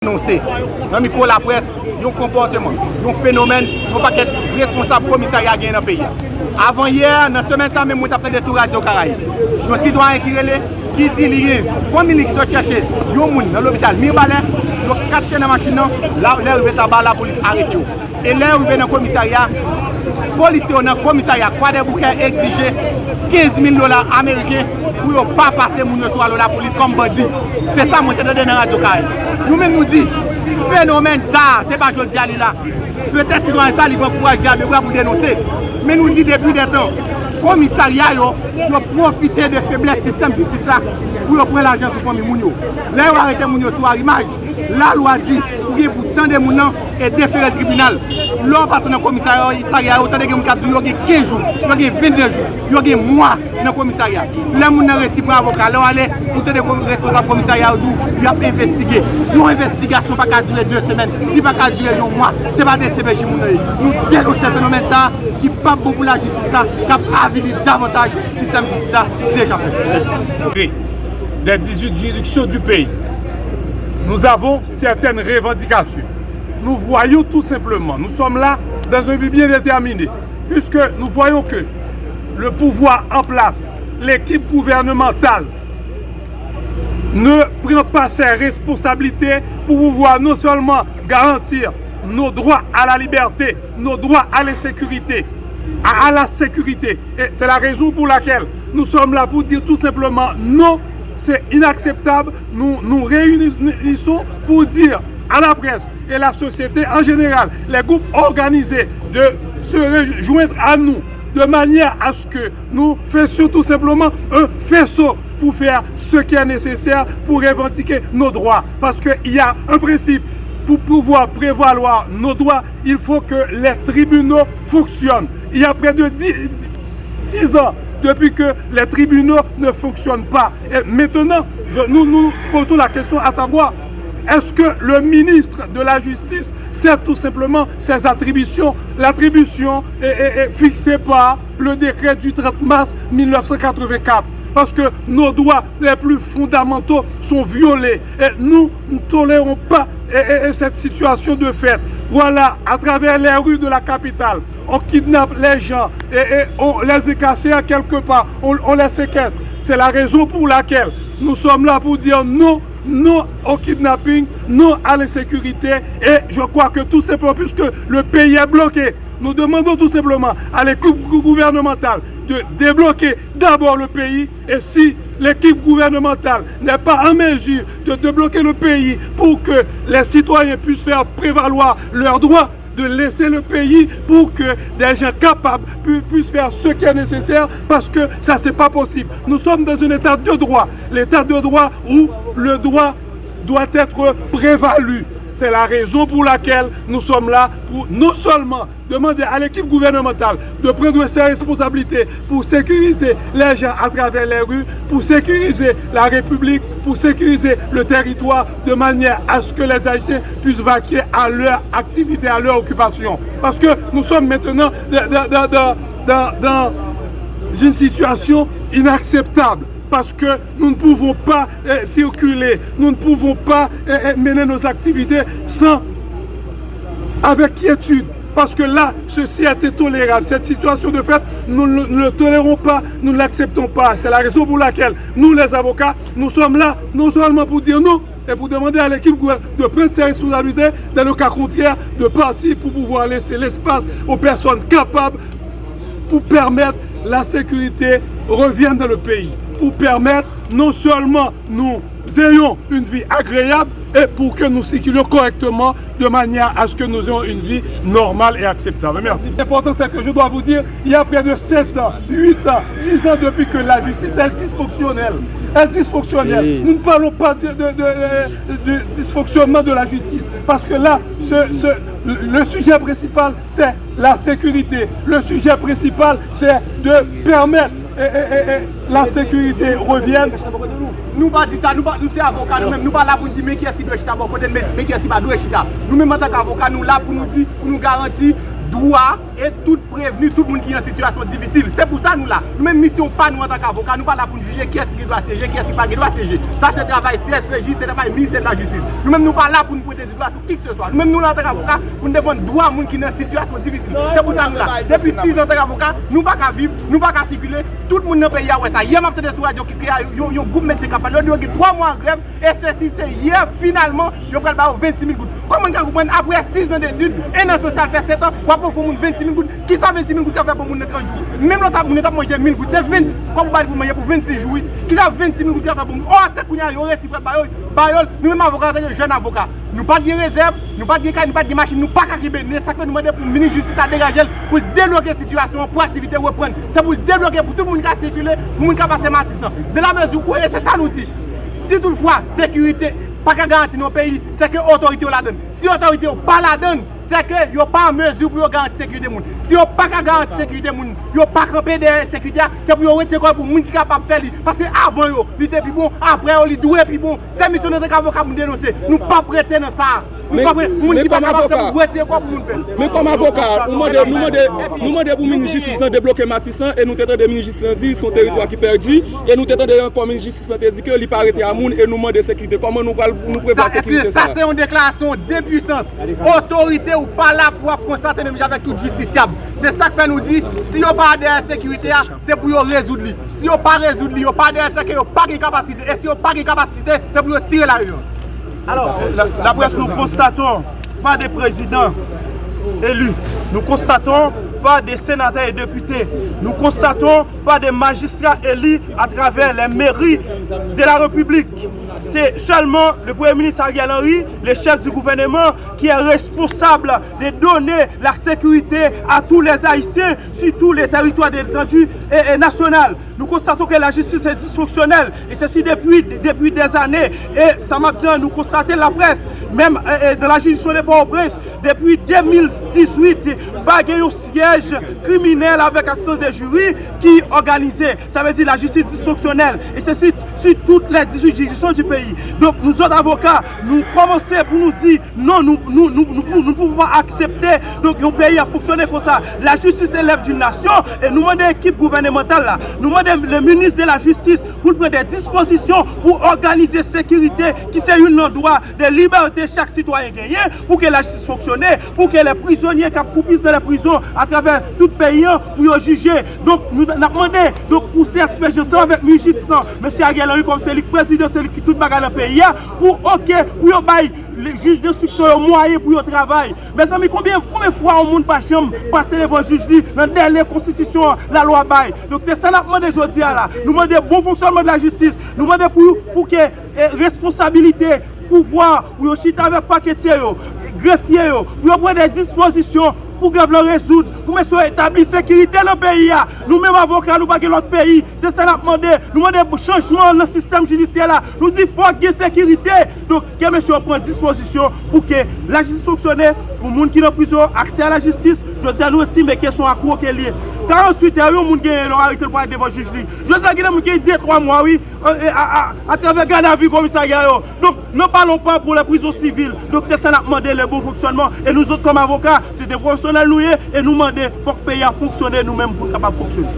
dénoncer dans le micro la presse un comportement, un phénomène, un paquet de responsables commissariat dans le pays. Avant hier, dans la semaine, même moi j'appelais sur Radio Caraïbe. Un citoyen qui dit qu'il y a une famille qui doit chercher un monde dans l'hôpital Mirbalais, il y a 4 dans la machine, là où la police arrête. Et là où dans le commissariat, policiers dans le commissariat, quoi des bouquets exigé $15 000 américains pour ne pas passer mon soir la police comme bandit. C'est ça mon tête dans Radio Caraïbe. Nous-mêmes nous disons, phénomène ça, c'est pas joli là. Peut-être que ça, il va encourager à pour dénoncer. Mais nous disons depuis des temps, le commissariat doit profiter de faiblesses du système de justice là pour prendre l'argent sur la famille Mounio. Là, on arrête Mounio sur l'image. La loi dit pour tant de gens et déférer le tribunal. L'on passe dans le commissariat, il y a autant de gens qui ont 15 jours, il y a 22 jours, il y a un mois dans le commissariat. Les gens qui reçu pour avocat, là, on allait pour des responsables commissariat, il y a investigué. Une investigation ne peut pas durer 2 semaines, il ne peut pas durer 1 mois. Ce n'est pas des CPJ. Nous dénonçons ce phénomène qui n'est pas bon pour la justice, qui a avilit davantage le système de justice déjà fait. Des 18 juridictions du pays, nous avons certaines revendications. Nous voyons tout simplement, nous sommes là dans un but bien déterminé, puisque nous voyons que le pouvoir en place, l'équipe gouvernementale, ne prend pas ses responsabilités pour pouvoir non seulement garantir nos droits à la liberté, nos droits à la sécurité, à la sécurité. Et c'est la raison pour laquelle nous sommes là pour dire tout simplement non, c'est inacceptable. Nous nous réunissons pour dire à la presse et à la société en général, les groupes organisés de se rejoindre à nous de manière à ce que nous fassions tout simplement un faisceau pour faire ce qui est nécessaire pour revendiquer nos droits. Parce qu'il y a un principe, pour pouvoir prévaloir nos droits, il faut que les tribunaux fonctionnent. Il y a près de 6 ans depuis que les tribunaux ne fonctionnent pas. Et maintenant, nous posons la question à savoir, est-ce que le ministre de la Justice sait tout simplement ses attributions? L'attribution est fixée par le décret du 30 mars 1984. Parce que nos droits les plus fondamentaux sont violés. Et nous ne tolérons pas cette situation de fait. Voilà, à travers les rues de la capitale, on kidnappe les gens et on les écasse quelque part, on les séquestre. C'est la raison pour laquelle nous sommes là pour dire non, non au kidnapping, non à l'insécurité. Et je crois que tout simplement, puisque le pays est bloqué, nous demandons tout simplement à l'équipe gouvernementale de débloquer d'abord le pays. Et si l'équipe gouvernementale n'est pas en mesure de débloquer le pays pour que les citoyens puissent faire prévaloir leurs droits, de laisser le pays pour que des gens capables puissent faire ce qui est nécessaire, parce que ça, c'est pas possible. Nous sommes dans un état de droit, l'état de droit où le droit doit être prévalu. C'est la raison pour laquelle nous sommes là pour non seulement demander à l'équipe gouvernementale de prendre ses responsabilités pour sécuriser les gens à travers les rues, pour sécuriser la République, pour sécuriser le territoire de manière à ce que les Haïtiens puissent vaquer à leur activité, à leur occupation. Parce que nous sommes maintenant dans une situation inacceptable. Parce que nous ne pouvons pas circuler, nous ne pouvons pas mener nos activités avec quiétude. Parce que là, ceci est intolérable. Cette situation de fait, nous ne le tolérons pas, nous ne l'acceptons pas. C'est la raison pour laquelle nous, les avocats, nous sommes là non seulement pour dire non, et pour demander à l'équipe de prendre ses responsabilités, dans le cas contraire, de partir pour pouvoir laisser l'espace aux personnes capables pour permettre la sécurité revienne dans le pays. Pour permettre non seulement nous ayons une vie agréable, et pour que nous circulions correctement de manière à ce que nous ayons une vie normale et acceptable. Merci. L'important, c'est que je dois vous dire, il y a près de 7 ans, 8 ans, 10 ans depuis que la justice est dysfonctionnelle. Elle est dysfonctionnelle. Oui. Nous ne parlons pas de dysfonctionnement de la justice. Parce que là, le sujet principal, c'est la sécurité. Le sujet principal, c'est de permettre la sécurité revienne. Nous ne pas dire ça, nous sommes avocats, nous ne sommes pas là pour dire mais qui est-ce qui doit chita, mais qui est-ce qui doit chita. Nous-mêmes en tant qu'avocats, nous sommes là pour nous dire, pour nous garantir droit et tout prévenu, tout le monde qui est en situation difficile. C'est pour ça nous là. Nous-mêmes, mission pas nous en tant qu'avocats, nous pas là pour nous juger qui est-ce qui doit siéger, qui est-ce qui pas doit siéger. Ça, c'est le travail CSPJ, c'est le travail ministère de la Justice. Nous-mêmes, nous pas là pour nous prêter du droit sur qui que ce soit. Nous-mêmes, nous en tant qu'avocats, pour nous défendre droit à gens qui sont en situation difficile. C'est pour ça nous là. Depuis 6 ans en tant qu'avocats, nous pas qu'à vivre, nous pas qu'à circuler. Tout le monde dans le pays a ça. Hier, je sur radio qui a un groupe métier capable. Il y a 3 mois en grève. Et ceci, c'est hier, finalement, il y a 26 000 gouttes. Comment on comprend après 6 ans d'études, et dans le social fait 7 ans, on va faire 26 000 gouttes. Qui ça 26 000 gouttes ça fait pour 30 jours? Même l'autre, on a mangé 1000 gouttes. C'est 20, comme on va manger pour 26 jours. Qui ça 26 000 gouttes ça fait pour nous? Oh, c'est qu'on y a, il y aurait si près de nous-mêmes avocats, jeunes avocats. Nous pas de réserve, nous pas de cas, nous pas de machine, nous pas de cabinet. Ça fait nous demander pour le ministre de Justice à dégager pour débloquer la situation, pour l'activité reprendre. C'est pour débloquer pour tout le monde qui a circulé, pour le monde qui a passé matin. De la mesure où, et c'est ça nous dit, si toutefois, sécurité, pas qu'à garantir nos pays, c'est que l'autorité la donne. Si l'autorité n'a pas la donne, c'est que vous pas en mesure pour garantir la sécurité. Si vous pas qu'à garantir la sécurité, vous pas camper derrière la sécurité, c'est pour vous retirer pour les gens qui sont capables de faire. Parce que avant, il était plus bon, après, il est doué plus bon. C'est mission de l'avocat pour dénoncer. Nous ne pouvons pas prêter dans ça. Mais comme avocat, nous demandons pour le ministre de Justice de débloquer Matissan et nous t'attendons des ministres de Justice dit son territoire qui est perdu et nous t'attendons encore le ministre de Justice dit qu'il pas arrêté à Moun et nous demandons de sécurité. Comment nous prévoyons la sécurité? Ça, c'est une déclaration de puissance. Autorité ou pas là pour constater même avec tout justiciable. C'est ça que fait nous dire, si on pas de sécurité, c'est pour résoudre. Si on pas résoudre, on pas de sécurité, on pas de capacité. Et si on pas de capacité, c'est pour tirer la rue. Alors, la presse, nous constatons pas des présidents élus, nous constatons pas des sénateurs et députés, nous constatons pas des magistrats élus à travers les mairies de la République. C'est seulement le Premier ministre Ariel Henry, le chef du gouvernement, qui est responsable de donner la sécurité à tous les Haïtiens sur tous les territoires de l'étendue nationale. Nous constatons que la justice est dysfonctionnelle et ceci depuis des années. Et ça m'a dit, nous constatons la presse, même de la juridiction de Port-au-Prince, depuis 2018, pas de siège criminel avec assistance des jurys qui organisé. Ça veut dire la justice dysfonctionnelle. Et ceci sur toutes les 18 juridictions du pays. Donc nous autres avocats, nous commençons pour nous dire non, nous ne pouvons pas accepter donc un pays a fonctionné comme ça. La justice est l'œuvre d'une nation et nous demandons l'équipe gouvernementale là, nous demandons le ministre de la Justice pour prendre des dispositions pour organiser la sécurité qui c'est un endroit de liberté chaque citoyen gagné pour que la justice fonctionne, pour que les prisonniers qui coupissent dans les prisons à travers tout le pays pour juger. Donc nous avons demandé pour CSPJ avec le justice, M. Ariel Henry comme c'est le président, c'est lui qui tout bagarre dans le pays pour les juges d'instruction ont moyen pour le travail. Mes amis, combien de fois on ne peut pas passer devant le juge dans la dernière constitution, la loi bail. Donc c'est ça que nous demandons aujourd'hui là. Nous demandons bon fonctionnement de la justice. Nous demandons pour que responsabilité, pouvoir, pour chita avec paquetier, greffier, pour prendre des dispositions pour que le résoudre, pour établir la sécurité dans le pays. Nous-mêmes avocats, nous ne pas l'autre pays. C'est ça que nous demandons. Nous demandons changement dans le système judiciaire. Là. Nous disons qu'il faut qu'il y ait sécurité. Donc, que monsieur prend disposition pour que la justice fonctionne, pour les gens qui sont en prison, accès à la justice. Je dis à nous aussi, mais qui sont à court qui est lié. 48 heures, il y a des gens qui arrêté pour aller devant le juge. Je dis à nous qu'il y a 2-3 mois, oui, à travers garde à vue commissariat. Donc, ne parlons pas pour la prison civile. Donc, c'est ça que nous demandons le bon fonctionnement. Et nous autres, comme avocats, c'est des professionnels et nous demandons qu'il faut que le pays fonctionne nous-mêmes pour être capable de fonctionner.